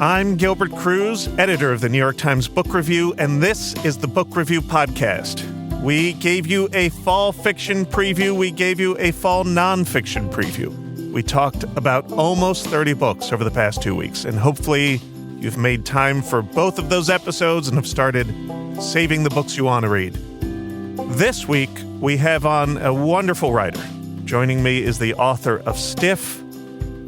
I'm Gilbert Cruz, editor of the New York Times Book Review, and this is the Book Review Podcast. We gave you a fall fiction preview. We gave you a fall nonfiction preview. We talked about almost 30 books over the past 2 weeks, and hopefully you've made time for both of those episodes and have started saving the books you want to read. This week, we have on a wonderful writer. Joining me is the author of Stiff.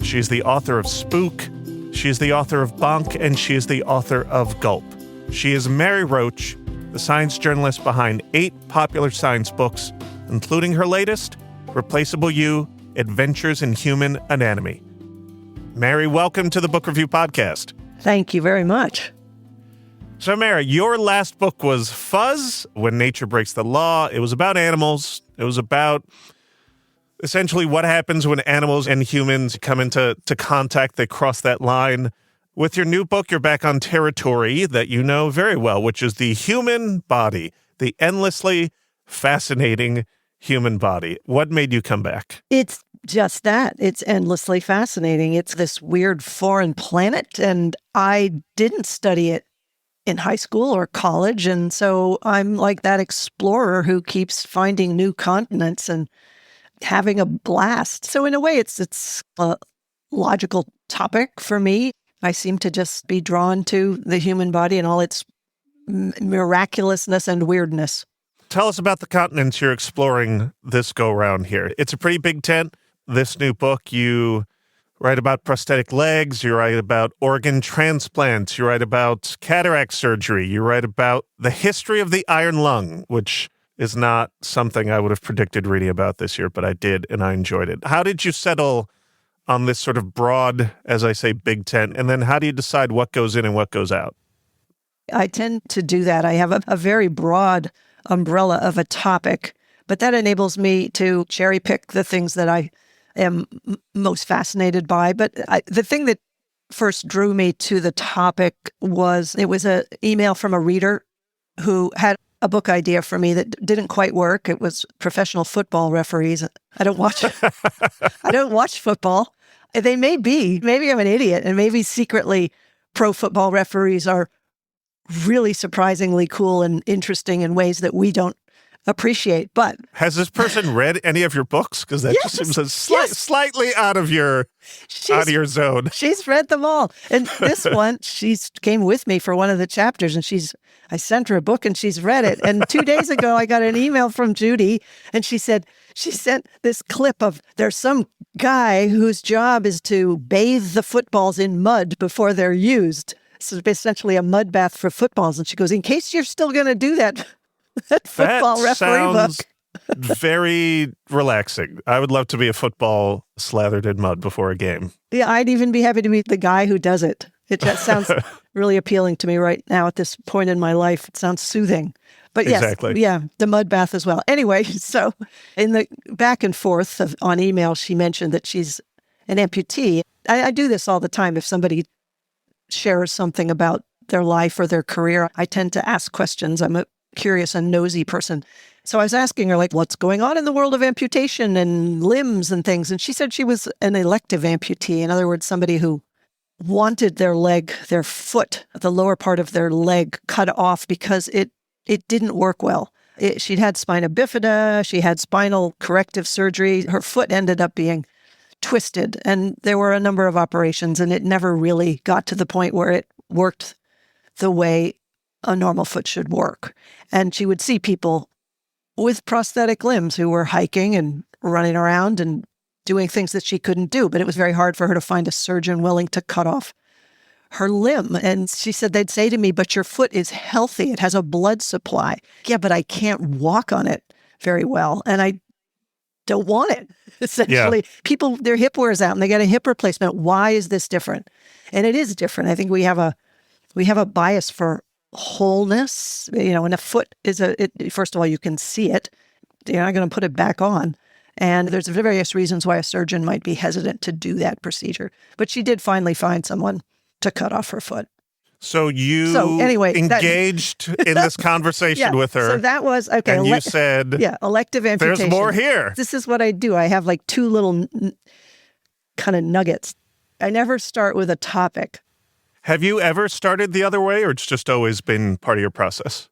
She's the author of Spook. She is the author of Bonk, and she is the author of Gulp. She is Mary Roach, the science journalist behind 8 popular science books, including her latest, Replaceable You, Adventures in Human Anatomy. Mary, welcome to the Book Review Podcast. Thank you very much. So, Mary, your last book was Fuzz, When Nature Breaks the Law. It was about animals. It was about essentially what happens when animals and humans come into contact, they cross that line. With your new book, you're back on territory that you know very well, which is the human body, the endlessly fascinating human body. What made you come back? It's just that. It's endlessly fascinating. It's this weird foreign planet, and I didn't study it in high school or college, and so I'm like that explorer who keeps finding new continents and having a blast. So in a way, it's a logical topic for me. I seem to just be drawn to the human body and all its miraculousness and weirdness. Tell us about the continents you're exploring this go-round here. It's a pretty big tent. This new book, you write about prosthetic legs, you write about organ transplants, you write about cataract surgery, you write about the history of the iron lung, which is not something I would have predicted reading about this year, but I did, and I enjoyed it. How did you settle on this sort of broad, as I say, big tent? And then how do you decide what goes in and what goes out? I tend to do that. I have a very broad umbrella of a topic, but that enables me to cherry pick the things that I am most fascinated by. But the thing that first drew me to the topic was, it was an email from a reader who had a book idea for me that didn't quite work. It was professional football referees. I don't watch football. They maybe I'm an idiot, and maybe secretly pro football referees are really surprisingly cool and interesting in ways that we don't appreciate. But has this person read any of your books? Because that just seems slightly out of your zone. She's read them all. And this one, she came with me for one of the chapters, and I sent her a book and she's read it. And 2 days ago, I got an email from Judy, and she said, she sent this clip of, there's some guy whose job is to bathe the footballs in mud before they're used. So it's essentially a mud bath for footballs. And she goes, in case you're still going to do that football referee book. Very relaxing. I would love to be a football slathered in mud before a game. Yeah, I'd even be happy to be the guy who does it. It just sounds really appealing to me right now at this point in my life. It sounds soothing. But yes, exactly. Yeah, the mud bath as well. Anyway, so in the back and forth on email, she mentioned that she's an amputee. I do this all the time. If somebody shares something about their life or their career, I tend to ask questions. I'm a curious and nosy person. So I was asking her, like, what's going on in the world of amputation and limbs and things? And she said she was an elective amputee. In other words, somebody who wanted their foot, the lower part of their leg cut off because it didn't work well. She'd had spina bifida, she had spinal corrective surgery. Her foot ended up being twisted, and there were a number of operations, and it never really got to the point where it worked the way a normal foot should work. And she would see people with prosthetic limbs who were hiking and running around and doing things that she couldn't do, but it was very hard for her to find a surgeon willing to cut off her limb. And she said, they'd say to me, but your foot is healthy. It has a blood supply. Yeah, but I can't walk on it very well. And I don't want it. Essentially, people, their hip wears out and they get a hip replacement. Why is this different? And it is different. I think we have a bias for wholeness, and a foot is first of all, you can see it. You're not going to put it back on. And there's various reasons why a surgeon might be hesitant to do that procedure. But she did finally find someone to cut off her foot. So engaged in this conversation with her. So that was, okay. And you said, elective amputation. There's more here. This is what I do. I have like 2 little kind of nuggets. I never start with a topic. Have you ever started the other way, or it's just always been part of your process?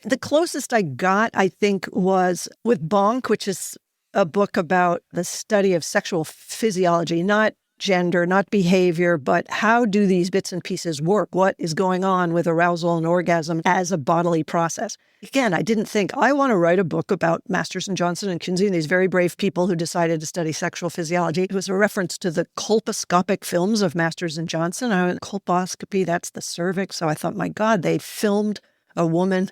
The closest I got, I think, was with Bonk, which is a book about the study of sexual physiology, not gender, not behavior, but how do these bits and pieces work? What is going on with arousal and orgasm as a bodily process? Again, I didn't think I want to write a book about Masters and Johnson and Kinsey and these very brave people who decided to study sexual physiology. It was a reference to the colposcopic films of Masters and Johnson. Colposcopy, that's the cervix. So I thought, my God, they filmed a woman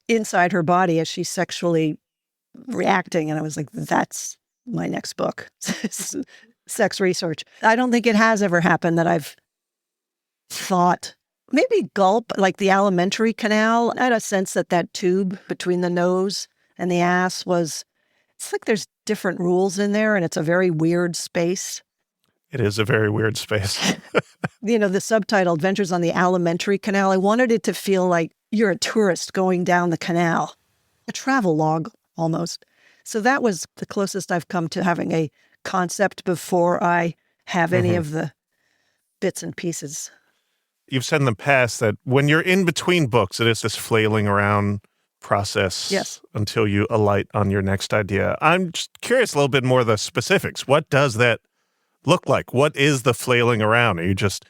inside her body as she's sexually reacting. And I was like, that's my next book. Sex research. I don't think it has ever happened that I've thought, maybe gulp, like the alimentary canal. I had a sense that that tube between the nose and the ass it's like there's different rules in there and it's a very weird space. It is a very weird space. The subtitle, Adventures on the Alimentary Canal, I wanted it to feel like you're a tourist going down the canal, a travel log almost. So that was the closest I've come to having a concept before I have any of the bits and pieces. You've said in the past that when you're in between books, it is this flailing around process until you alight on your next idea. I'm just curious a little bit more of the specifics. What does that look like? What is the flailing around? Are you just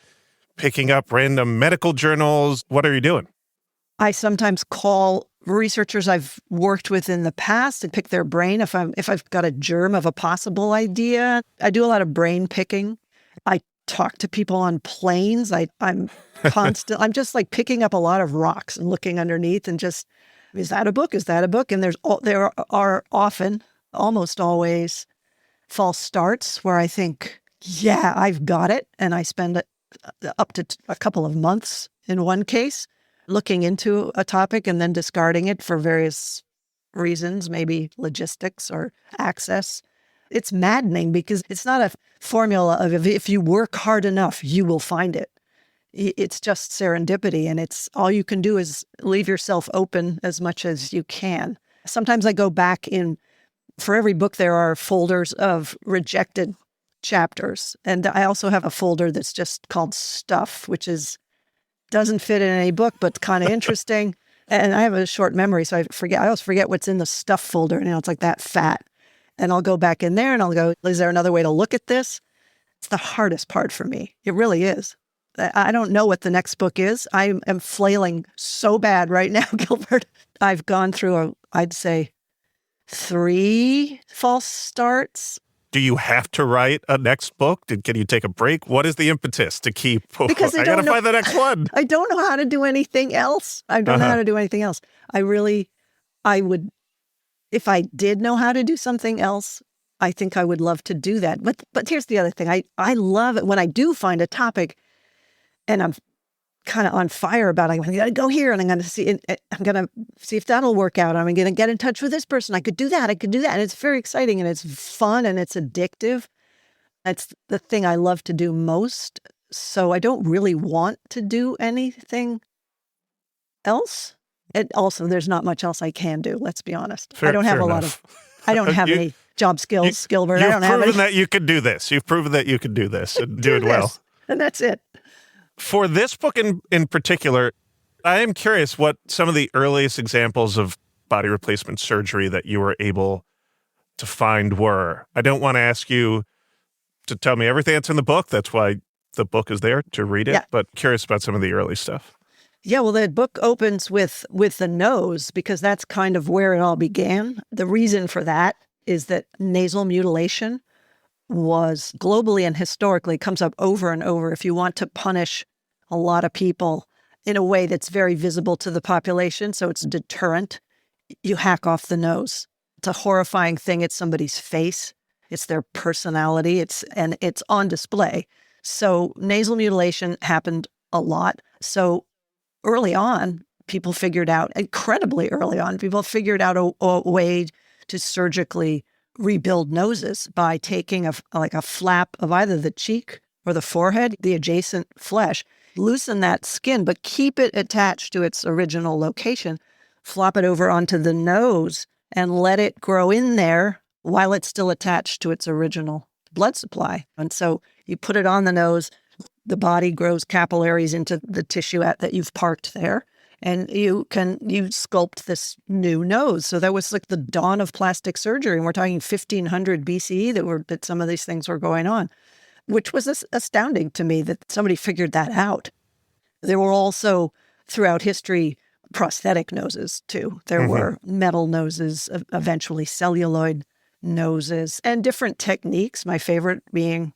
picking up random medical journals? What are you doing? I sometimes call researchers I've worked with in the past and pick their brain if I've got a germ of a possible idea. I do a lot of brain picking. I talk to people on planes. I'm constant. I'm just like picking up a lot of rocks and looking underneath and just, is that a book? Is that a book? And there are often, almost always, false starts where I think, yeah, I've got it. And I spend up to a couple of months in one case looking into a topic and then discarding it for various reasons, maybe logistics or access. It's maddening because it's not a formula of if you work hard enough, you will find it. It's just serendipity, and it's all you can do is leave yourself open as much as you can. Sometimes I go back for every book, there are folders of rejected chapters. And I also have a folder that's just called Stuff, which doesn't fit in any book, but kind of interesting. And I have a short memory, so I always forget what's in the Stuff folder. It's like that fat. And I'll go back in there and I'll go, is there another way to look at this? It's the hardest part for me. It really is. I don't know what the next book is. I am flailing so bad right now, Gilbert. I've gone through, I'd say, 3 false starts. Do you have to write a next book? Can you take a break? What is the impetus to keep? Because I got to find the next one. I don't know how to do anything else. I don't know how to do anything else. I would, if I did know how to do something else, I think I would love to do that. But here's the other thing. I love it when I do find a topic and I'm kind of on fire about it. I'm going to go here and I'm going to see if that'll work out. I'm going to get in touch with this person. I could do that. And it's very exciting and it's fun and it's addictive. That's the thing I love to do most. So I don't really want to do anything else. And also, there's not much else I can do. Let's be honest. I don't have any job skills, Gilbert. You've proven that you can do this. You've proven that you can do this and do it well. And that's it. For this book in particular, I am curious what some of the earliest examples of body replacement surgery that you were able to find were. I don't want to ask you to tell me everything that's in the book. That's why the book is there, to read it. Yeah. But curious about some of the early stuff. Yeah, well, the book opens with the nose because that's kind of where it all began. The reason for that is that nasal mutilation was globally and historically comes up over and over. If you want to punish a lot of people in a way that's very visible to the population, so it's deterrent, you hack off the nose. It's a horrifying thing. It's somebody's face. It's their personality. It's on display. So nasal mutilation happened a lot. So early on, incredibly early on, people figured out a way to surgically rebuild noses by taking a flap of either the cheek or the forehead, the adjacent flesh, loosen that skin, but keep it attached to its original location, flop it over onto the nose and let it grow in there while it's still attached to its original blood supply. And so you put it on the nose, the body grows capillaries into the tissue that you've parked there. And you sculpt this new nose. So that was like the dawn of plastic surgery. And we're talking 1500 BCE that some of these things were going on, which was astounding to me that somebody figured that out. There were also, throughout history, prosthetic noses too. There were metal noses, eventually celluloid noses, and different techniques. My favorite being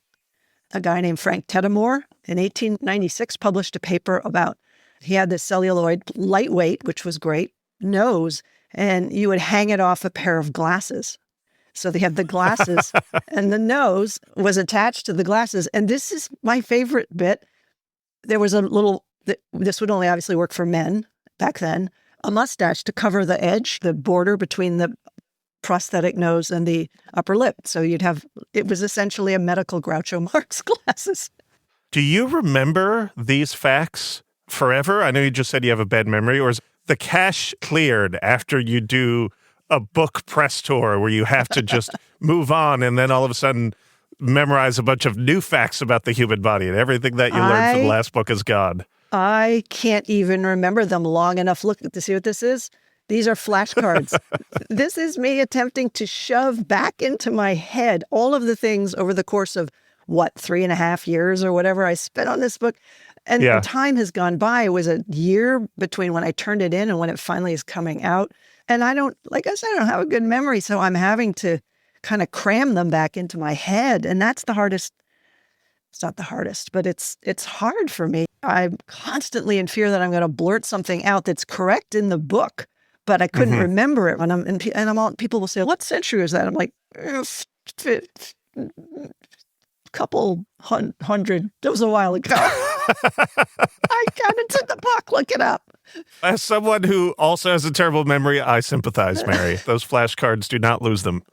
a guy named Frank Teddemore in 1896 published a paper about, he had this celluloid, lightweight, which was great, nose, and you would hang it off a pair of glasses. So they had the glasses and the nose was attached to the glasses. And this is my favorite bit. There was a little, this would only obviously work for men back then, a mustache to cover the edge, the border between the prosthetic nose and the upper lip. So it was essentially a medical Groucho Marx glasses. Do you remember these facts forever? I know you just said you have a bad memory, or is the cache cleared after you do a book press tour where you have to just move on and then all of a sudden memorize a bunch of new facts about the human body and everything that you learned from the last book is gone? I can't even remember them long enough. Look to see what this is. These are flashcards. This is me attempting to shove back into my head all of the things over the course of, 3.5 years or whatever I spent on this book. And the time has gone by. It was a year between when I turned it in and when it finally is coming out. And I don't have a good memory. So I'm having to kind of cram them back into my head. And that's the hardest. It's not the hardest, but it's hard for me. I'm constantly in fear that I'm going to blurt something out that's correct in the book, but I couldn't remember it. People will say, "What century is that?" I'm like, couple hundred. That was a while ago. It's in the book. Look it up. As someone who also has a terrible memory, I sympathize, Mary. Those flashcards, do not lose them.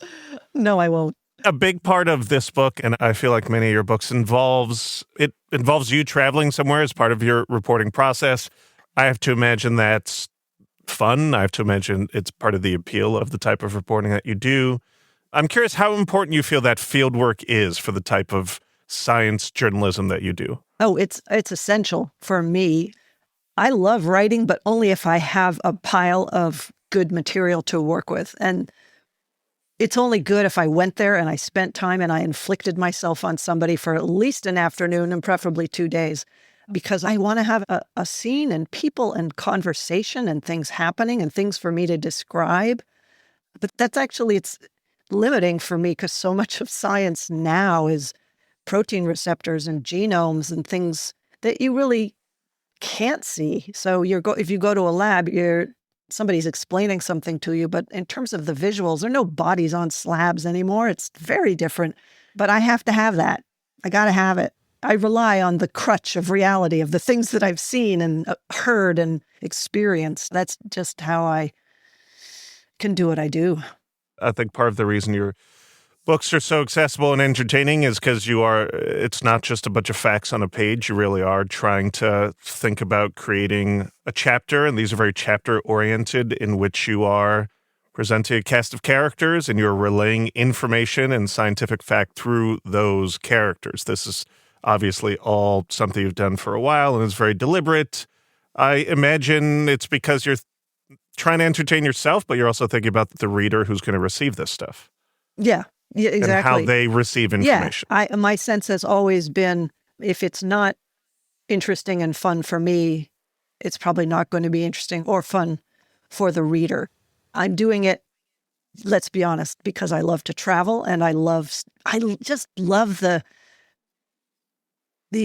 No, I won't. A big part of this book, and I feel like many of your books involves you traveling somewhere as part of your reporting process. I have to imagine that's fun. I have to imagine it's part of the appeal of the type of reporting that you do. I'm curious how important you feel that field work is for the type of science journalism that you do. Oh, it's essential for me. I love writing, but only if I have a pile of good material to work with. And it's only good if I went there and I spent time and I inflicted myself on somebody for at least an afternoon and preferably 2 days, because I want to have a scene and people and conversation and things happening and things for me to describe. But it's limiting for me because so much of science now is protein receptors and genomes and things that you really can't see. So if you go to a lab, somebody's explaining something to you, but in terms of the visuals, there are no bodies on slabs anymore. It's very different, but I have to have that. I got to have it. I rely on the crutch of reality, of the things that I've seen and heard and experienced. That's just how I can do what I do. I think part of the reason your books are so accessible and entertaining is because it's not just a bunch of facts on a page. You really are trying to think about creating a chapter, and these are very chapter-oriented, in which you are presenting a cast of characters and you're relaying information and scientific fact through those characters. This is obviously all something you've done for a while and is very deliberate. I imagine it's because you're trying to entertain yourself, but you're also thinking about the reader who's going to receive this stuff. Yeah, exactly. And how they receive information. Yeah, my sense has always been, if it's not interesting and fun for me, it's probably not going to be interesting or fun for the reader. I'm doing it, let's be honest, because I love to travel and I just love the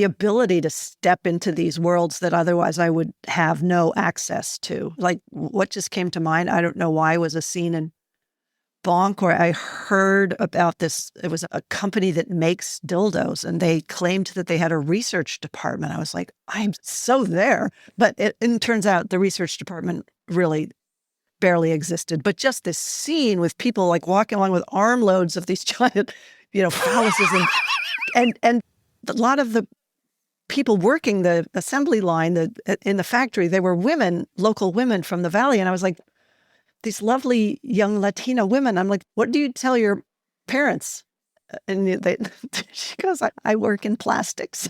ability to step into these worlds that otherwise I would have no access to. Like what just came to mind, I don't know why, was a scene in Bonk where I heard about this. It was a company that makes dildos and they claimed that they had a research department. I was like, I'm so there. But it turns out the research department really barely existed. But just this scene with people like walking along with armloads of these giant, phalluses and a lot of the people working the assembly line in the factory, they were women, local women from the valley. And I was like, these lovely young Latina women, I'm like, what do you tell your parents? And she goes, I work in plastics.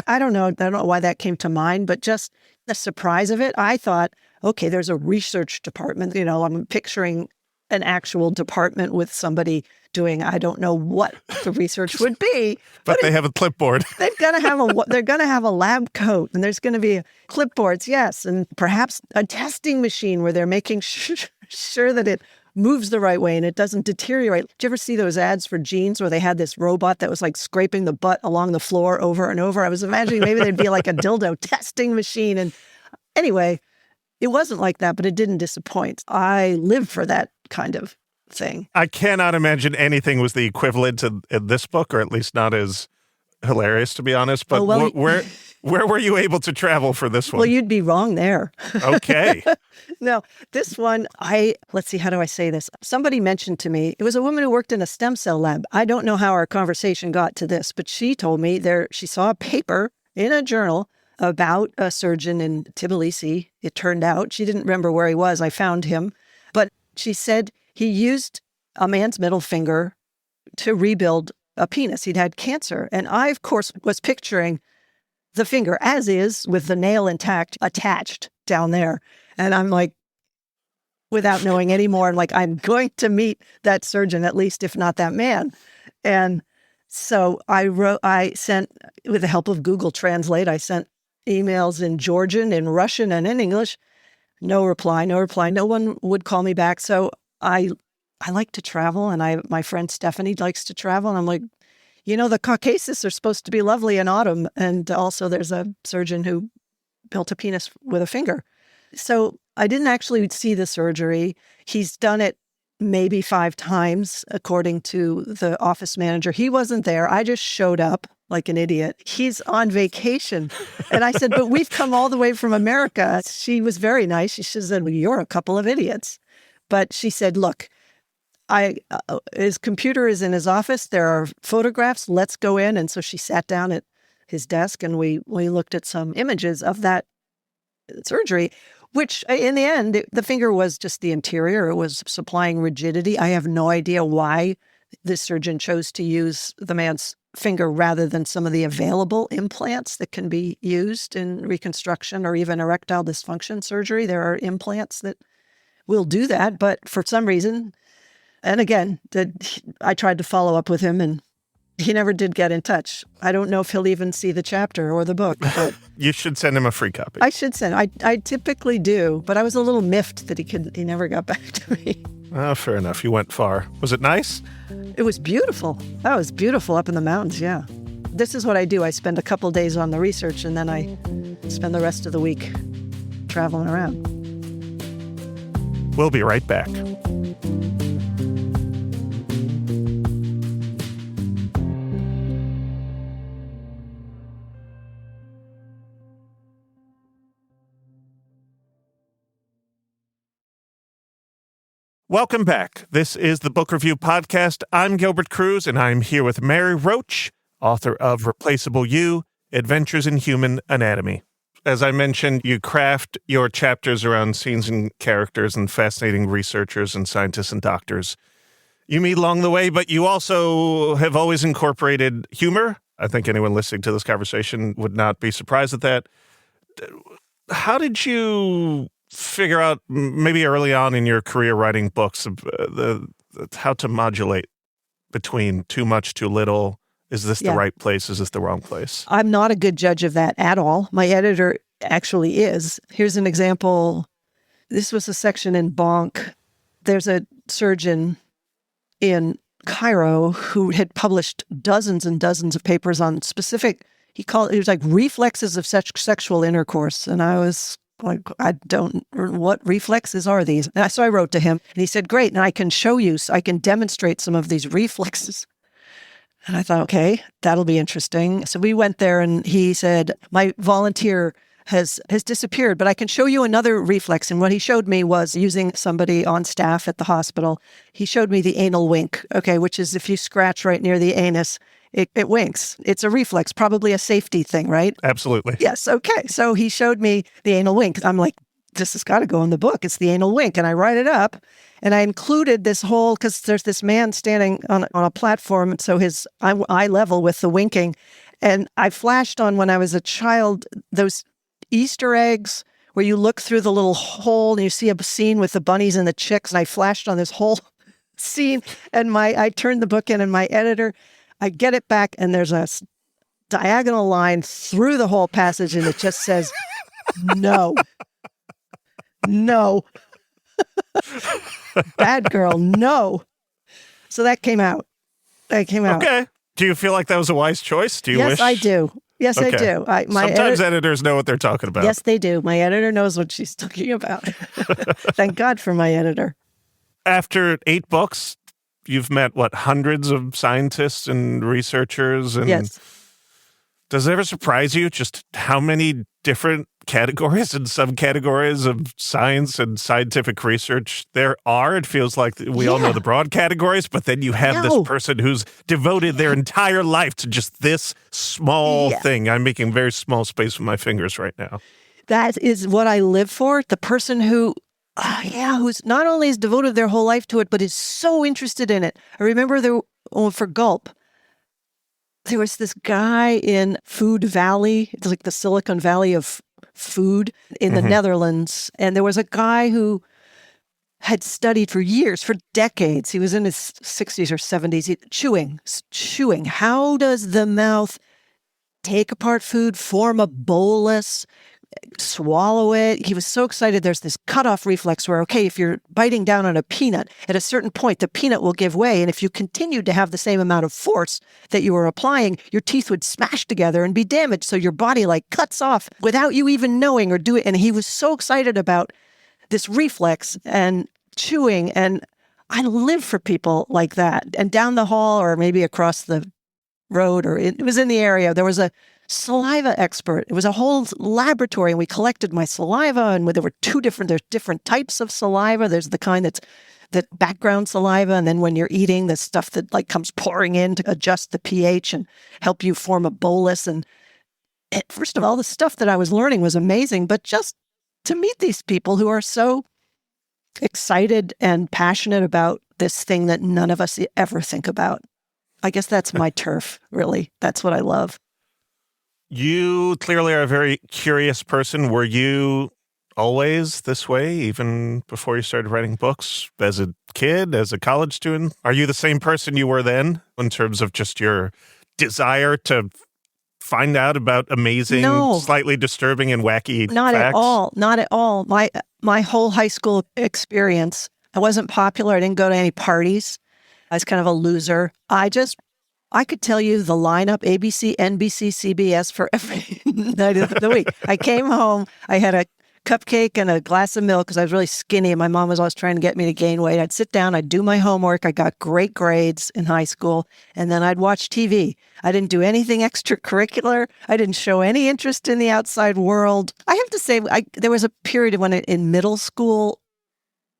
I don't know why that came to mind, but just the surprise of it. I thought, okay, there's a research department. I'm picturing an actual department with somebody doing, I don't know what the research would be. But they have a clipboard. They're going to have a lab coat, and there's going to be clipboards, yes, and perhaps a testing machine where they're making sure that it moves the right way and it doesn't deteriorate. Did you ever see those ads for jeans where they had this robot that was like scraping the butt along the floor over and over? I was imagining maybe there'd be like a dildo testing machine. And anyway, it wasn't like that, but it didn't disappoint. I live for that kind of thing. I cannot imagine anything was the equivalent to this book, or at least not as hilarious, to be honest. But where were you able to travel for this one? Well, you'd be wrong there. Okay. No, this one, let's see, how do I say this? Somebody mentioned to me, it was a woman who worked in a stem cell lab. I don't know how our conversation got to this, but she told me she saw a paper in a journal about a surgeon in Tbilisi. It turned out, she didn't remember where he was. I found him. But she said he used a man's middle finger to rebuild a penis. He'd had cancer. And I, of course, was picturing the finger as is with the nail intact attached down there. And I'm like, without knowing any more, I'm going to meet that surgeon, at least, if not that man. And so I sent, with the help of Google Translate, I sent emails in Georgian, in Russian, and in English. No reply. No one would call me back. So I like to travel, and my friend Stephanie likes to travel. And I'm like, the Caucasus are supposed to be lovely in autumn. And also there's a surgeon who built a penis with a finger. So I didn't actually see the surgery. He's done it maybe 5 times, according to the office manager. He wasn't there. I just showed up like an idiot. He's on vacation. And I said, but we've come all the way from America. She was very nice. She said, well, you're a couple of idiots. But she said, look, his computer is in his office. There are photographs. Let's go in. And so she sat down at his desk, and we looked at some images of that surgery, which in the end, the finger was just the interior. It was supplying rigidity. I have no idea why this surgeon chose to use the man's finger rather than some of the available implants that can be used in reconstruction or even erectile dysfunction surgery. There are implants that will do that, but for some reason, and again, I tried to follow up with him, and he never did get in touch. I don't know if he'll even see the chapter or the book. But you should send him a free copy. I should send. I typically do, but I was a little miffed that he never got back to me. Oh, fair enough. You went far. Was it nice? It was beautiful. That was beautiful up in the mountains, yeah. This is what I do. I spend a couple days on the research, and then I spend the rest of the week traveling around. We'll be right back. Welcome back. This is the Book Review Podcast. I'm Gilbert Cruz, and I'm here with Mary Roach, author of Replaceable You, Adventures in Human Anatomy. As I mentioned, you craft your chapters around scenes and characters and fascinating researchers and scientists and doctors you meet along the way, but you also have always incorporated humor. I think anyone listening to this conversation would not be surprised at that. How did you figure out, maybe early on in your career writing books, how to modulate between too much, too little? Is this the right place? Is this the wrong place? I'm not a good judge of that at all. My editor actually is. Here's an example. This was a section in Bonk. There's a surgeon in Cairo who had published dozens and dozens of papers on specific, it was like reflexes of sexual intercourse. And I was like, what reflexes are these? And so I wrote to him, and he said, great, and I can show you, so I can demonstrate some of these reflexes. And I thought, okay, that'll be interesting. So we went there, and he said, my volunteer has disappeared, but I can show you another reflex. And what he showed me was using somebody on staff at the hospital. He showed me the anal wink, okay, which is if you scratch right near the anus, it winks. It's a reflex, probably a safety thing, right? Absolutely. Yes, okay. So he showed me the anal wink. I'm like, this has got to go in the book. It's the anal wink. And I write it up. And I included this whole, because there's this man standing on a platform, so his eye level with the winking. And I flashed on, when I was a child, those Easter eggs where you look through the little hole and you see a scene with the bunnies and the chicks. And I flashed on this whole scene, and I turned the book in, and my editor, I get it back, and there's a diagonal line through the whole passage, and it just says, no. Bad girl, no. So that came out. Okay. Do you feel like that was a wise choice? Do you yes, wish? I do. Yes, okay. I do. Sometimes editors know what they're talking about. Yes, they do. My editor knows what she's talking about. Thank God for my editor. After 8 books, you've met, hundreds of scientists and researchers? And yes. Does it ever surprise you just how many different categories and subcategories of science and scientific research there are? It feels like we all know the broad categories, but then you have this person who's devoted their entire life to just this small thing. I'm making very small space with my fingers right now. That is what I live for. The person who, who's not only has devoted their whole life to it, but is so interested in it. I remember for Gulp, there was this guy in Food Valley. It's like the Silicon Valley of food in the Netherlands. And there was a guy who had studied for years, for decades. He was in his 60s or 70s, chewing. How does the mouth take apart food, form a bolus, swallow it? He was so excited. There's this cutoff reflex where, okay, if you're biting down on a peanut, at a certain point, the peanut will give way. And if you continued to have the same amount of force that you were applying, your teeth would smash together and be damaged. So your body cuts off without you even knowing or doing it. And he was so excited about this reflex and chewing. And I live for people like that. And down the hall, or maybe across the road, or it was in the area, there was a saliva expert. It was a whole laboratory, and we collected my saliva, and there's different types of saliva. There's the kind that's the background saliva, and then when you're eating, the stuff that comes pouring in to adjust the pH and help you form a bolus. And first of all, the stuff that I was learning was amazing, but just to meet these people who are so excited and passionate about this thing that none of us ever think about. I guess that's my turf, really. That's what I love. You clearly are a very curious person. Were you always this way, even before you started writing books? As a kid, as a college student? Are you the same person you were then in terms of just your desire to find out about amazing, slightly disturbing and wacky facts? Not at all. My whole high school experience, I wasn't popular. I didn't go to any parties. I was kind of a loser. I could tell you the lineup, ABC, NBC, CBS, for every night of the week. I came home, I had a cupcake and a glass of milk because I was really skinny and my mom was always trying to get me to gain weight. I'd sit down, I'd do my homework. I got great grades in high school, and then I'd watch TV. I didn't do anything extracurricular. I didn't show any interest in the outside world. I have to say, there was a period when in middle school,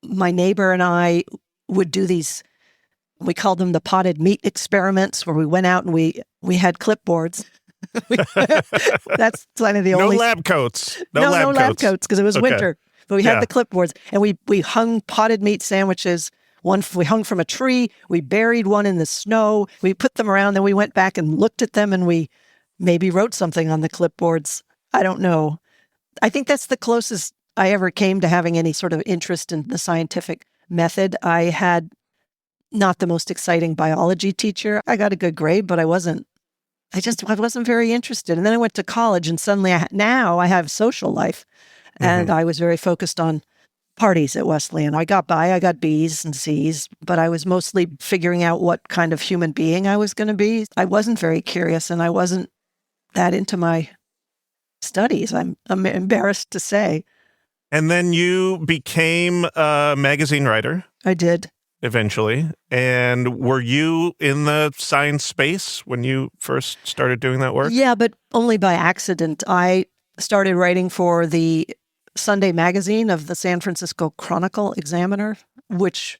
my neighbor and I would do these, we called them the potted meat experiments, where we went out and we had clipboards. That's kind of the only... No lab coats. No lab coats because it was winter. But we had the clipboards, and we hung potted meat sandwiches. One we hung from a tree. We buried one in the snow. We put them around. Then we went back and looked at them, and we maybe wrote something on the clipboards. I don't know. I think that's the closest I ever came to having any sort of interest in the scientific method. I had not the most exciting biology teacher. I got a good grade, but I wasn't very interested. And then I went to college, and suddenly now I have social life. And I was very focused on parties at Wesleyan. I got by, I got B's and C's, but I was mostly figuring out what kind of human being I was going to be. I wasn't very curious, and I wasn't that into my studies, I'm embarrassed to say. And then you became a magazine writer. I did. Eventually. And were you in the science space when you first started doing that work? Yeah, but only by accident. I started writing for the Sunday magazine of the San Francisco Chronicle Examiner, which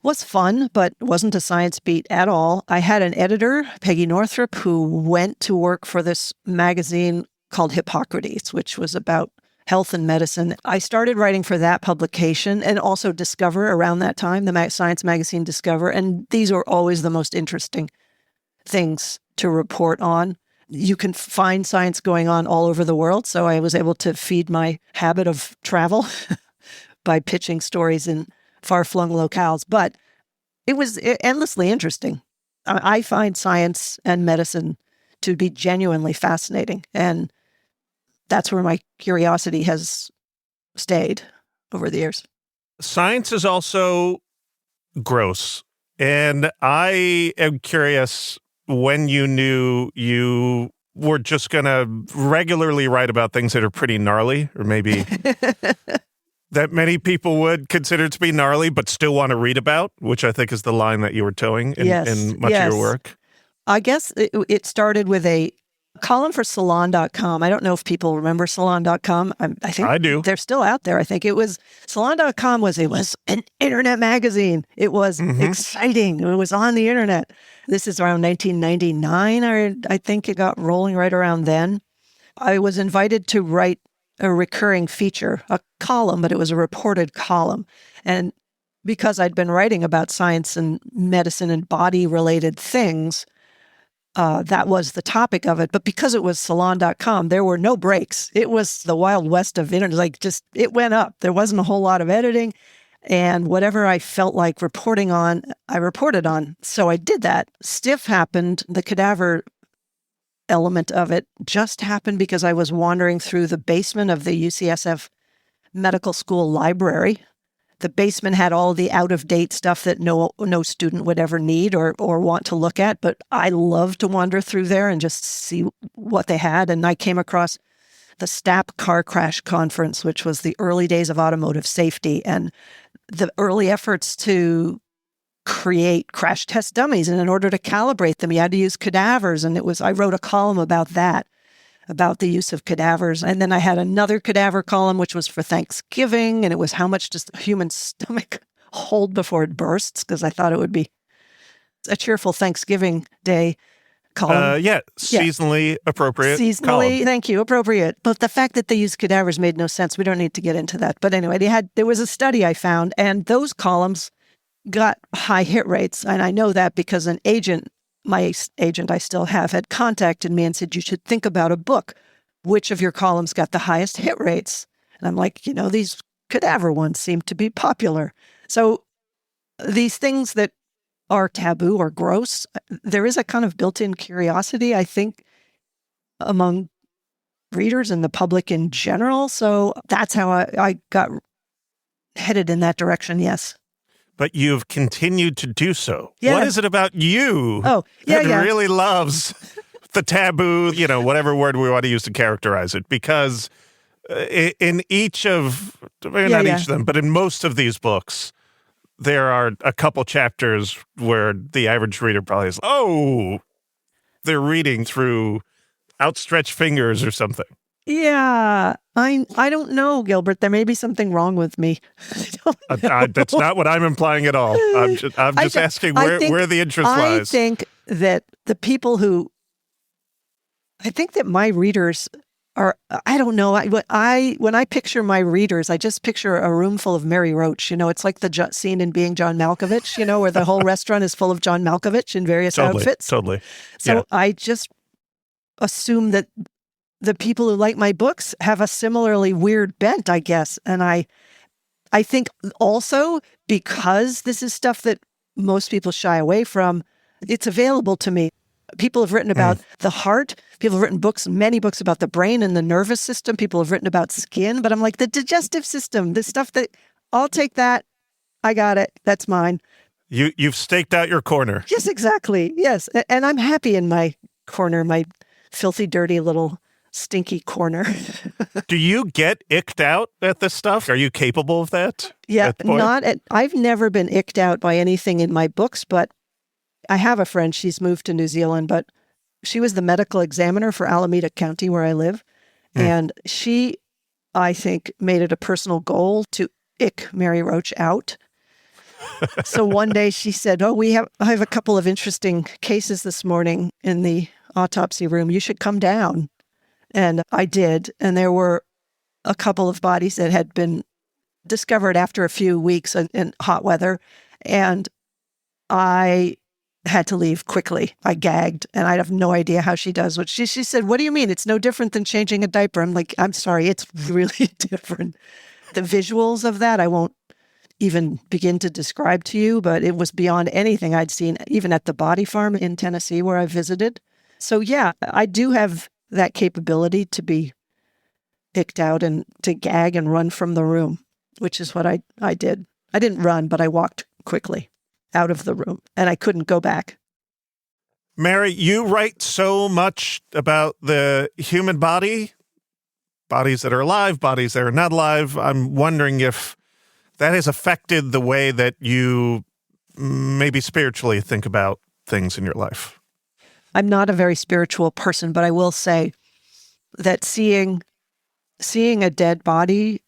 was fun, but wasn't a science beat at all. I had an editor, Peggy Northrup, who went to work for this magazine called Hippocrates, which was about health and medicine. I started writing for that publication and also Discover around that time, the science magazine Discover. And these are always the most interesting things to report on. You can find science going on all over the world. So I was able to feed my habit of travel by pitching stories in far-flung locales. But it was endlessly interesting. I find science and medicine to be genuinely fascinating. And that's where my curiosity has stayed over the years. Science is also gross. And I am curious when you knew you were just going to regularly write about things that are pretty gnarly, or maybe that many people would consider to be gnarly, but still want to read about, which I think is the line that you were towing in much of your work. I guess it started with a column for Salon.com. I don't know if people remember Salon.com. I think I do. They're still out there. I think it was Salon.com was an internet magazine. It was exciting. It was on the internet. This is around 1999, or I think it got rolling right around then. I was invited to write a recurring feature, a column, but it was a reported column. And because I'd been writing about science and medicine and body-related things, that was the topic of it. But because it was Salon.com, there were no breaks. It was the Wild West of internet. It went up. There wasn't a whole lot of editing. And whatever I felt like reporting on, I reported on. So I did that. Stiff happened. The cadaver element of it just happened because I was wandering through the basement of the UCSF Medical School library. The basement had all the out-of-date stuff that no student would ever need or want to look at, but I love to wander through there and just see what they had. And I came across the STAP car crash conference, which was the early days of automotive safety and the early efforts to create crash test dummies. And in order to calibrate them, you had to use cadavers. And I wrote a column about that, about the use of cadavers. And then I had another cadaver column, which was for Thanksgiving. And it was how much does a human stomach hold before it bursts? Because I thought it would be a cheerful Thanksgiving Day column. Seasonally appropriate. Seasonally, column. Thank you, appropriate. But the fact that they used cadavers made no sense. We don't need to get into that. But anyway, there was a study I found, and those columns got high hit rates. And I know that because my agent I still have, had contacted me and said, you should think about a book. Which of your columns got the highest hit rates? And I'm like, these cadaver ones seem to be popular. So these things that are taboo or gross, there is a kind of built-in curiosity, I think, among readers and the public in general. So that's how I got headed in that direction, yes. But you've continued to do so. Yeah. What is it about you that really loves the taboo, whatever word we want to use to characterize it? Because in each of, not each of them, but in most of these books, there are a couple chapters where the average reader probably is, they're reading through outstretched fingers or something. Yeah, I don't know, Gilbert. There may be something wrong with me. That's not what I'm implying at all. I'm just asking where the interest lies. I think that I think that my readers are, I don't know. When I picture my readers, I just picture a room full of Mary Roach. It's like the scene in Being John Malkovich, where the whole restaurant is full of John Malkovich in various outfits. Totally. So I just assume that the people who like my books have a similarly weird bent, I guess. And I think also because this is stuff that most people shy away from, it's available to me. People have written about the heart. People have written many books about the brain and the nervous system. People have written about skin. But I'm like, the digestive system, the stuff that, I'll take that. I got it. That's mine. You've staked out your corner. Yes, exactly. Yes. And I'm happy in my corner, my filthy, dirty little stinky corner. Do you get icked out at this stuff? Are you capable of that? Yeah, I've never been icked out by anything in my books, but I have a friend, she's moved to New Zealand, but she was the medical examiner for Alameda County where I live. And she, I think, made it a personal goal to ick Mary Roach out. So one day she said, I have a couple of interesting cases this morning in the autopsy room. You should come down. And I did. And there were a couple of bodies that had been discovered after a few weeks in hot weather. And I had to leave quickly. I gagged, and I have no idea how she does what she said, "What do you mean? It's no different than changing a diaper." I'm like, "I'm sorry, it's really different." The visuals of that, I won't even begin to describe to you, but it was beyond anything I'd seen, even at the Body Farm in Tennessee where I visited. So yeah, I do have that capability to be icked out and to gag and run from the room, which is what I did. I didn't run, but I walked quickly out of the room, and I couldn't go back. Mary, you write so much about the human body, bodies that are alive, bodies that are not alive. I'm wondering if that has affected the way that you maybe spiritually think about things in your life. I'm not a very spiritual person, but I will say that seeing a dead body,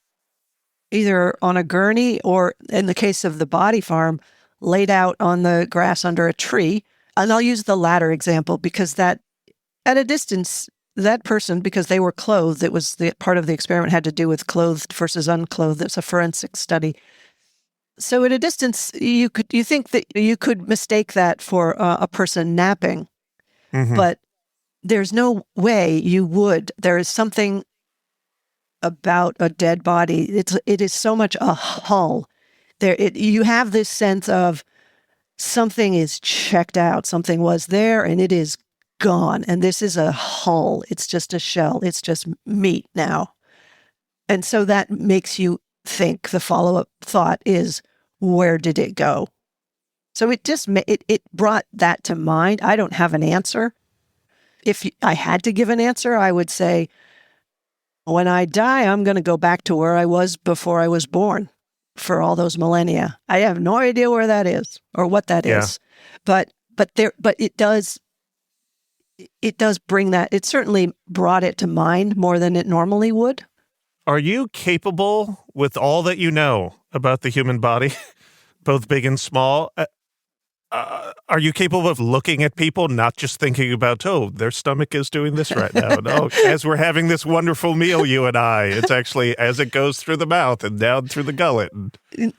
either on a gurney or, in the case of the Body Farm, laid out on the grass under a tree. And I'll use the latter example because that, at a distance, that person, because they were clothed, it was the part of the experiment had to do with clothed versus unclothed. It's a forensic study. So at a distance, you think that you could mistake that for a person napping, but there's no way you would. There is something about a dead body. It is so much a hull. You have this sense of something is checked out. Something was there and it is gone. And this is a hull. It's just a shell. It's just meat now. And so that makes you think. The follow-up thought is, where did it go? So it brought that to mind. I don't have an answer. If I had to give an answer, I would say, when I die, I'm going to go back to where I was before I was born for all those millennia. I have no idea where that is or what that is. But it does bring that. It certainly brought it to mind more than it normally would. Are you capable, with all that you know about the human body, both big and small, are you capable of looking at people, not just thinking about, oh, their stomach is doing this right now? No, as we're having this wonderful meal, you and I, it's actually as it goes through the mouth and down through the gullet.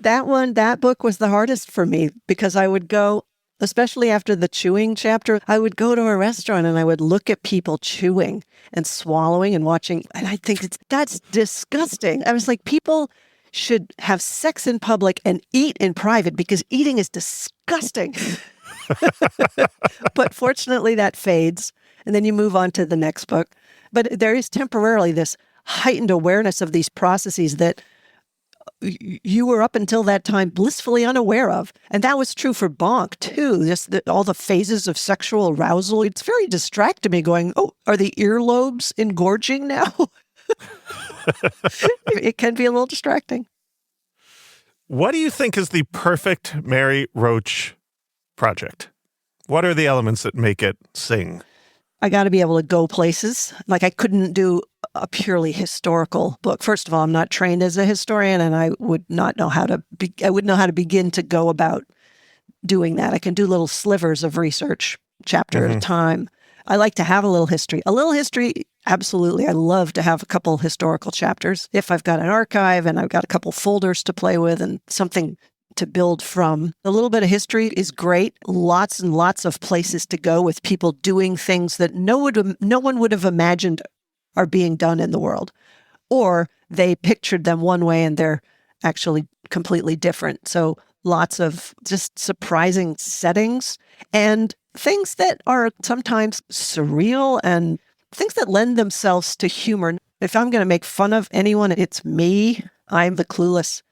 That book was the hardest for me because I would go, especially after the chewing chapter, I would go to a restaurant and I would look at people chewing and swallowing and watching. And I think that's disgusting. I was like, people should have sex in public and eat in private because eating is disgusting. But fortunately that fades and then you move on to the next book. But there is temporarily this heightened awareness of these processes that you were up until that time blissfully unaware of. And that was true for Bonk too. Just all the phases of sexual arousal. It's very distracting me going, oh, are the earlobes engorging now? It can be a little distracting. What do you think is the perfect Mary Roach project? What are the elements that make it sing? I got to be able to go places. Like I couldn't do a purely historical book. First of all, I'm not trained as a historian, and I would not know how to. I wouldn't know how to begin to go about doing that. I can do little slivers of research, chapter at a time. I like to have a little history. Absolutely. I love to have a couple historical chapters. If I've got an archive and I've got a couple folders to play with and something to build from. A little bit of history is great. Lots and lots of places to go with people doing things that no one would have imagined are being done in the world. Or they pictured them one way and they're actually completely different. So lots of just surprising settings and things that are sometimes surreal and things that lend themselves to humor. If I'm going to make fun of anyone, it's me. I'm the clueless,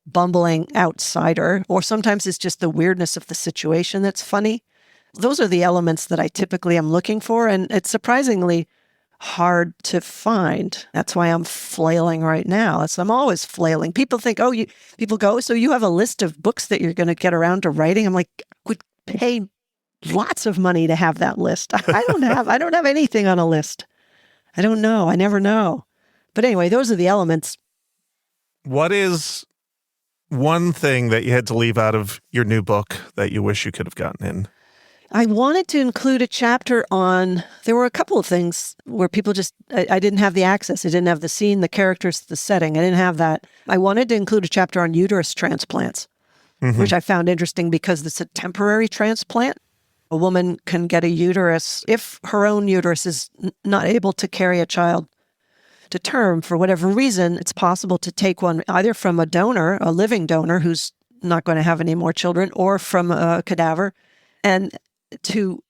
bumbling outsider. Or sometimes it's just the weirdness of the situation that's funny. Those are the elements that I typically am looking for, and it's surprisingly hard to find. That's why I'm flailing right now. I'm always flailing. People think, people go, so you have a list of books that you're going to get around to writing? I'm like, I would pay lots of money to have that list. I don't have anything on a list. I don't know. I never know. But anyway, those are the elements. What is one thing that you had to leave out of your new book that you wish you could have gotten in? I wanted to include a chapter on, there were a couple of things where people just, I didn't have the access. I didn't have the scene, the characters, the setting. I didn't have that. I wanted to include a chapter on uterus transplants, which I found interesting because it's a temporary transplant. A woman can get a uterus if her own uterus is not able to carry a child to term for whatever reason. It's possible to take one either from a donor, a living donor who's not going to have any more children, or from a cadaver, and to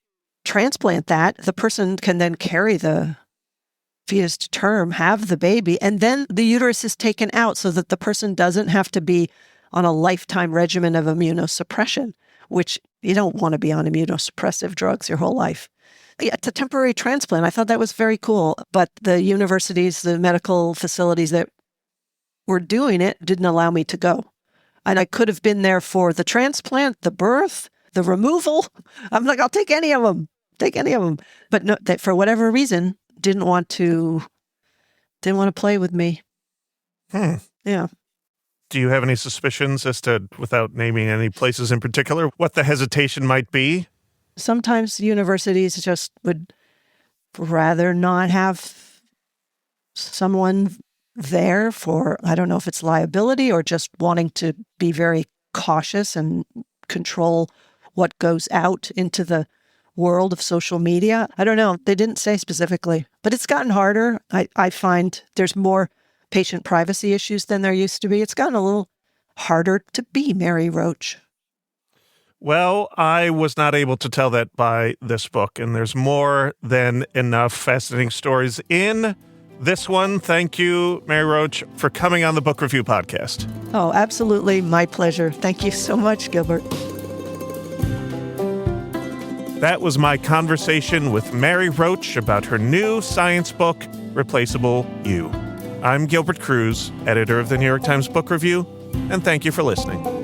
transplant that. The person can then carry the fetus to term, have the baby, and then the uterus is taken out so that the person doesn't have to be on a lifetime regimen of immunosuppression, which you don't want to be on immunosuppressive drugs your whole life. Yeah, it's a temporary transplant. I thought that was very cool. But the universities, the medical facilities that were doing it didn't allow me to go. And I could have been there for the transplant, the birth, the removal. I'm like, I'll take any of them. But no, they, for whatever reason, didn't want to play with me. Yeah. Do you have any suspicions as to, without naming any places in particular, what the hesitation might be? Sometimes universities just would rather not have someone there for, I don't know if it's liability or just wanting to be very cautious and control what goes out into the world of social media. I don't know. They didn't say specifically, but it's gotten harder. I find there's more patient privacy issues than there used to be. It's gotten a little harder to be Mary Roach. Well, I was not able to tell that by this book, and there's more than enough fascinating stories in this one. Thank you, Mary Roach, for coming on the Book Review Podcast. Oh, absolutely. My pleasure. Thank you so much, Gilbert. That was my conversation with Mary Roach about her new science book, Replaceable You. I'm Gilbert Cruz, editor of the New York Times Book Review, and thank you for listening.